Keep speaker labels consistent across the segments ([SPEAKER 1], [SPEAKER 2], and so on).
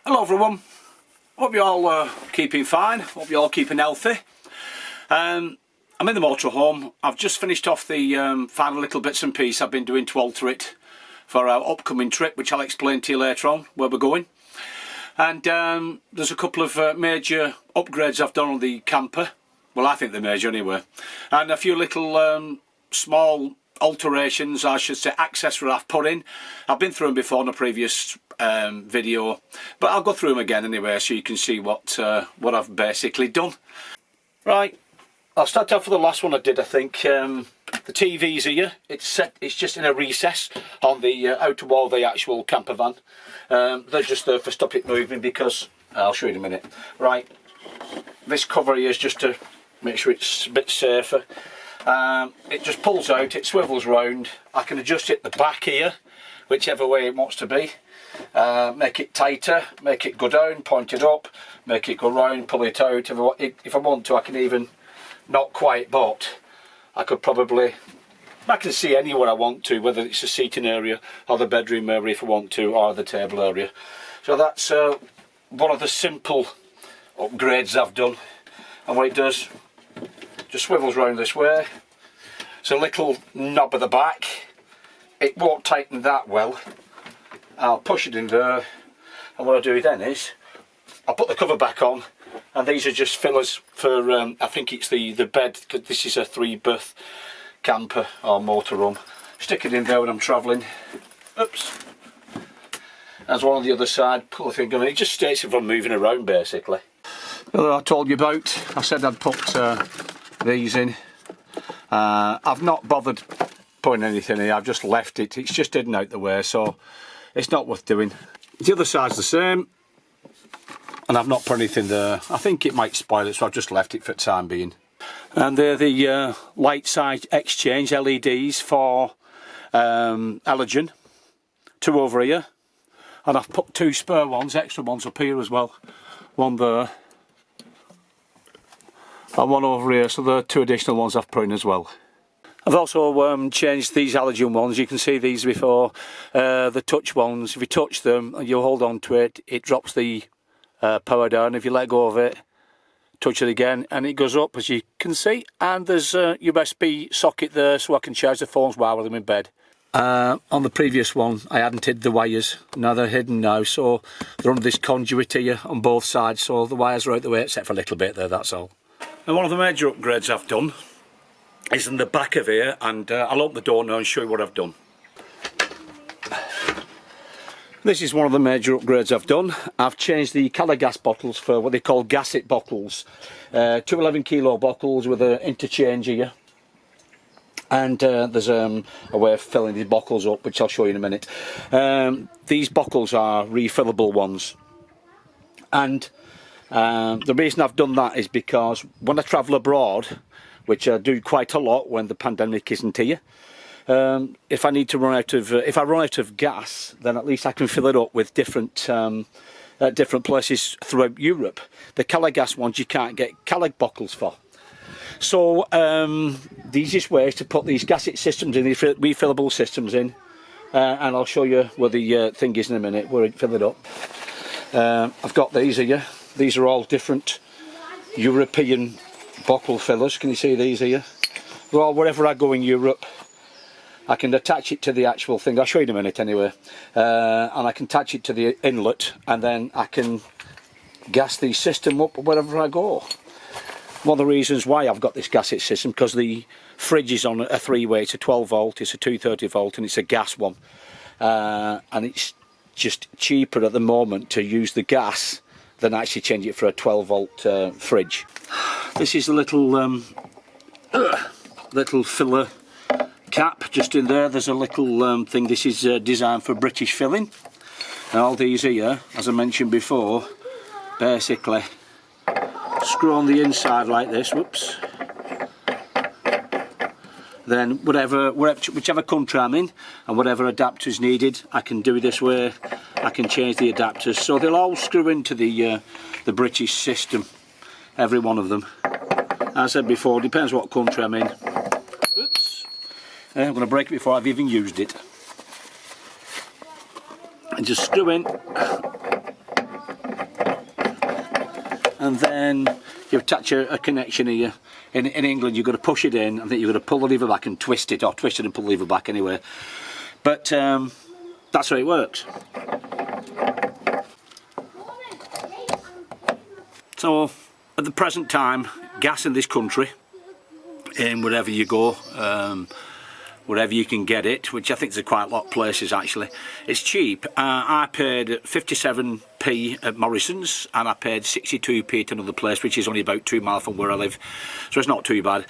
[SPEAKER 1] Hello everyone, hope you're all keeping fine, hope you're all keeping healthy. I'm in the motorhome. I've just finished off the final little bits and pieces I've been doing to alter it for our upcoming trip, which I'll explain to you later on where we're going. And there's a couple of major upgrades I've done on the camper. Well, I think they're major anyway. And a few little small alterations, I should say, accessories I've put in. I've been through them before in a previous video, but I'll go through them again anyway so you can see what I've basically done. Right, I'll start off with the last one I did. I think the TV's here. It's just in a recess on the outer wall of the actual camper van. They're just there for stop it moving because I'll show you in a minute. Right, this cover here is just to make sure it's a bit safer. It just pulls out, it swivels round. I can adjust it at the back here, whichever way it wants to be. Make it tighter, make it go down, point it up, make it go round, pull it out. If I want to, I can even, not quite, but I could probably, I can see anywhere I want to, whether it's the seating area or the bedroom area if I want to, or the table area. So that's one of the simple upgrades I've done. And what it does, just swivels round this way. It's a little knob at the back. It won't tighten that well. I'll push it in there, and what I do then is I'll put the cover back on, and these are just fillers for I think it's the bed, because this is a 3-berth camper or motorhome. Stick it in there when I'm travelling. Oops. There's one on the other side. Pull the thing on. It just stays if I'm moving around basically. Well, I told you about, I said I'd put these in. I've not bothered putting anything in. I've just left it. It's just hidden out the way, so it's not worth doing. The other side's the same, and I've not put anything there. I think it might spoil it, so I've just left it for the time being. And they're the light side exchange LEDs for halogen. 2 over here, and I've put 2 spare ones, extra ones up here as well. One there, and one over here, so there are 2 additional ones I've put in as well. I've also changed these halogen ones. You can see these before, the touch ones. If you touch them and you hold on to it, it drops the power down. If you let go of it, touch it again, and it goes up, as you can see. And there's a USB socket there, so I can charge the phones while I'm in bed. On the previous one, I hadn't hid the wires. Now they're hidden now, so they're under this conduit here on both sides, so the wires are out the way, except for a little bit there, that's all. And one of the major upgrades I've done is in the back of here, and I'll open the door now and show you what I've done. This is one of the major upgrades I've done. I've changed the colour gas bottles for what they call gasset bottles. 2 11 kilo bottles with an interchange here. And there's a way of filling these bottles up, which I'll show you in a minute. These bottles are refillable ones. And the reason I've done that is because when I travel abroad, which I do quite a lot when the pandemic isn't here, if I need to run out of, if I run out of gas, then at least I can fill it up with different places throughout Europe. The colour gas ones you can't get colour bottles for. So the easiest way is to put these gasset systems in, these refillable systems in, and I'll show you where the thing is in a minute, where it fill it up. I've got these here. These are all different European bottle fillers. Can you see these here? Well, wherever I go in Europe, I can attach it to the actual thing. I'll show you in a minute anyway. And I can attach it to the inlet, and then I can gas the system up wherever I go. One of the reasons why I've got this gasset system, because the fridge is on a 3-way, it's a 12 volt, it's a 230 volt, and it's a gas one. And it's just cheaper at the moment to use the gas than actually change it for a 12 volt fridge. This is a little little filler cap just in there. There's a little thing. This is designed for British filling. And all these here, as I mentioned before, basically screw on the inside like this. Whoops. Then whichever country I'm in and whatever adapters needed, I can do this way. I can change the adapters, so they'll all screw into the British system, every one of them. As I said before, depends what country I'm in. Oops. I'm going to break it before I've even used it. And just screw in and then you attach a connection here. In England, you've got to push it in, and then you've got to pull the lever back and twist it, or twist it and pull the lever back anyway. But that's how it works. So at the present time, gas in this country, in wherever you go, wherever you can get it, which I think there's quite a lot of places actually, it's cheap. I paid 57p at Morrison's, and I paid 62p at another place, which is only about 2 miles from where I live, so it's not too bad.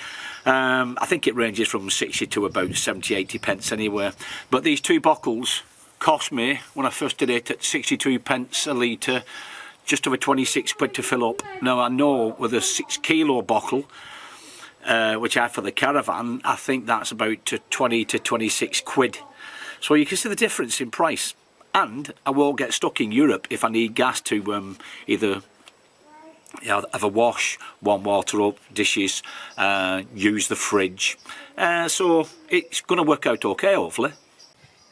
[SPEAKER 1] I think it ranges from 60 to about 70-80 pence anywhere. But these 2 bottles cost me, when I first did it, at 62 pence a litre, just over 26 quid to fill up. Now I know with a 6 kilo bottle, which I have for the caravan, I think that's about 20 to 26 quid. So you can see the difference in price. And I won't get stuck in Europe if I need gas to either have a wash, warm water up, dishes, use the fridge. So it's going to work out okay, hopefully.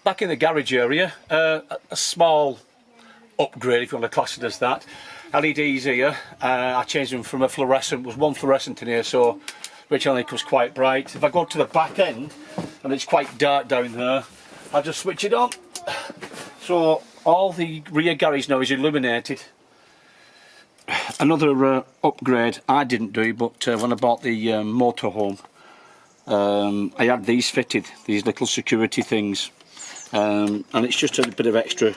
[SPEAKER 1] Back in the garage area, a small upgrade, if you want to class it as that. LEDs here, I changed them from a fluorescent, there was one fluorescent in here, so which I think was quite bright. If I go to the back end, and it's quite dark down there, I just switch it on. So all the rear garage now is illuminated. Another upgrade I didn't do, but when I bought the motorhome, I had these fitted, these little security things, and it's just a bit of extra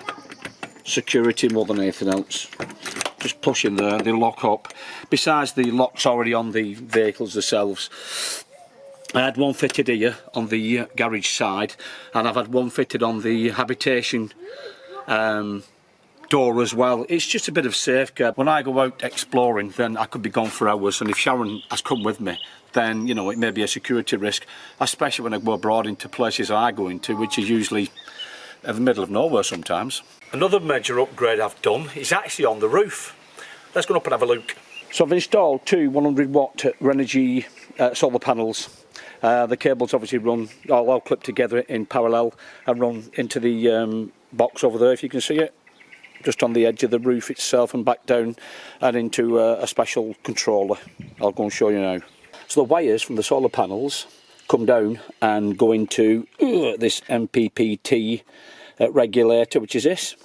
[SPEAKER 1] security more than anything else. Just push in there, they lock up. Besides the locks already on the vehicles themselves, I had one fitted here on the garage side, and I've had one fitted on the habitation door as well. It's just a bit of safeguard. When I go out exploring, then I could be gone for hours, and if Sharon has come with me, then you know it may be a security risk, especially when I go abroad into places I go into, which is usually in the middle of nowhere sometimes. Another major upgrade I've done is actually on the roof. Let's go up and have a look. So I've installed 2 100 watt Renogy solar panels. The cables obviously run all clipped together in parallel and run into the box over there, if you can see it, just on the edge of the roof itself, and back down and into a special controller. I'll go and show you now. So the wires from the solar panels come down and go into this MPPT regulator, which is this.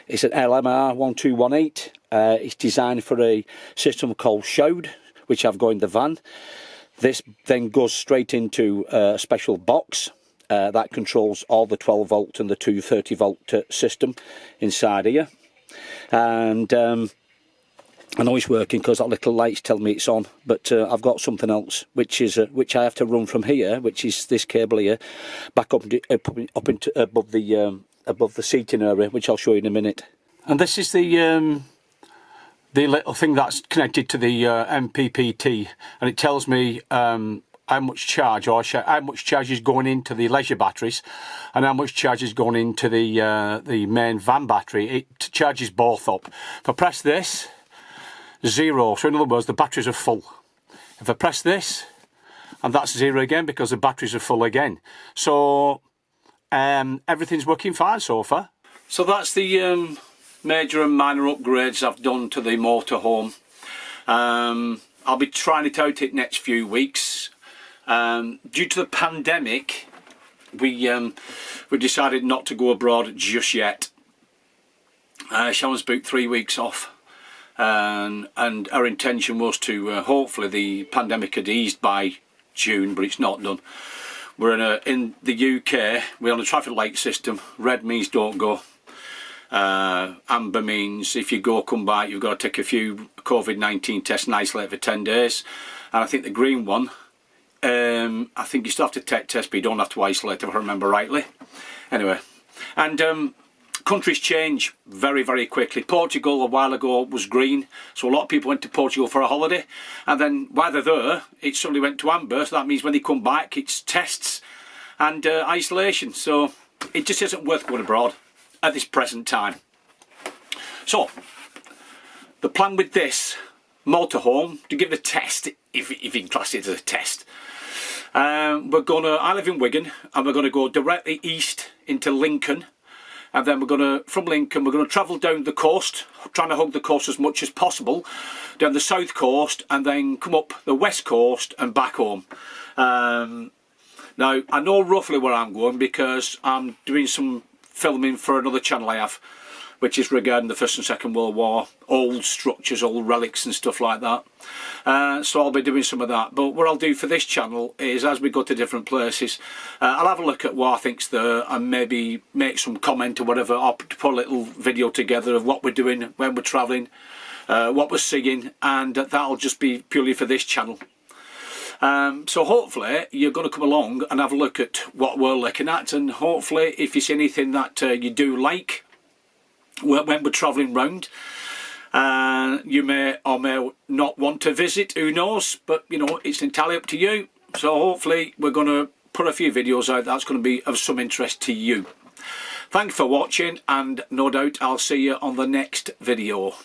[SPEAKER 1] It's an LMR 1218. It's designed for a system called Shoud, which I've got in the van. This then goes straight into a special box that controls all the 12 volt and the 230 volt system inside here. And I know it's working because that little light's telling me it's on, but I've got something else which is which I have to run from here, which is this cable here, back up into above the seating area, which I'll show you in a minute. And this is the little thing that's connected to the MPPT, and it tells me how much charge, or how much charge is going into the leisure batteries and how much charge is going into the main van battery. It charges both up. If I press this, 0, so in other words the batteries are full. If I press this, and that's 0 again because the batteries are full again. So everything's working fine so far. So that's the major and minor upgrades I've done to the motorhome. I'll be trying it out in the next few weeks. Due to the pandemic, we decided not to go abroad just yet. Sharon's booked 3 weeks off, and our intention was to hopefully the pandemic had eased by June, but it's not done. We're in the UK, we're on a traffic light system. Red means don't go. Amber means if you go, come back. You've got to take a few COVID-19 tests and isolate for 10 days. And I think the green one, I think you still have to take tests, but you don't have to isolate, if I remember rightly. Anyway, and countries change very, very quickly. Portugal a while ago was green, so a lot of people went to Portugal for a holiday, and then while they're there, it suddenly went to amber, so that means when they come back, it's tests and isolation. So it just isn't worth going abroad at this present time. So the plan with this motorhome, to give it a test, if you can class it as a test, I live in Wigan, and we're going to go directly east into Lincoln, and then we're going to, from Lincoln, we're going to travel down the coast, trying to hug the coast as much as possible, down the south coast, and then come up the west coast and back home. Now, I know roughly where I'm going because I'm doing some filming for another channel I have, which is regarding the First and Second World War, old structures, old relics and stuff like that. So I'll be doing some of that. But what I'll do for this channel is, as we go to different places, I'll have a look at what I think's there and maybe make some comment or whatever, or put a little video together of what we're doing when we're travelling, what we're seeing, and that'll just be purely for this channel. So hopefully you're going to come along and have a look at what we're looking at, and hopefully if you see anything that you do like when we're travelling round, you may or may not want to visit, who knows, but you know, it's entirely up to you. So hopefully we're going to put a few videos out that's going to be of some interest to you. Thanks for watching, and no doubt I'll see you on the next video.